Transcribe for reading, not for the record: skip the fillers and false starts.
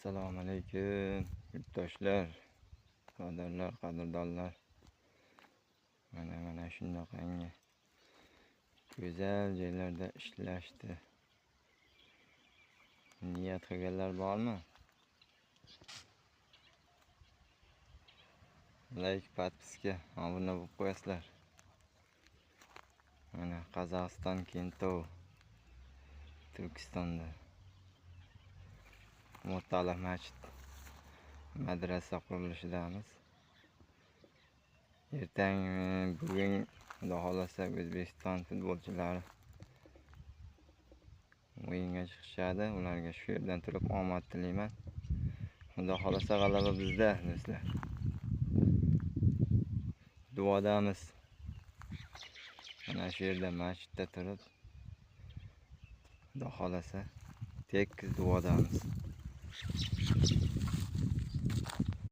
Assalomu alaykum yurtdoshlar, birodarlar, qadrdonlar. Mana shunaqangi go'zal joylarda ishlashdi. Niyat qilganlar bormi? Like, podpiska, obuna bo'lib qo'yasizlar. Mana Qozog'iston Kentov, Turkistonda Mo'tali masjid madrasa qurilishidamiz. Ertang bugun Xudo xolasa O'zbekiston futbolchilari o'yinga chiqishadi. Ularga shu yerdan turib omad tilayman. Xudo xolasa g'alaba bizda, do'stlar. Duodamiz. Mana shu yerda masjidda turib Xudo xolasa tekis duodamiz.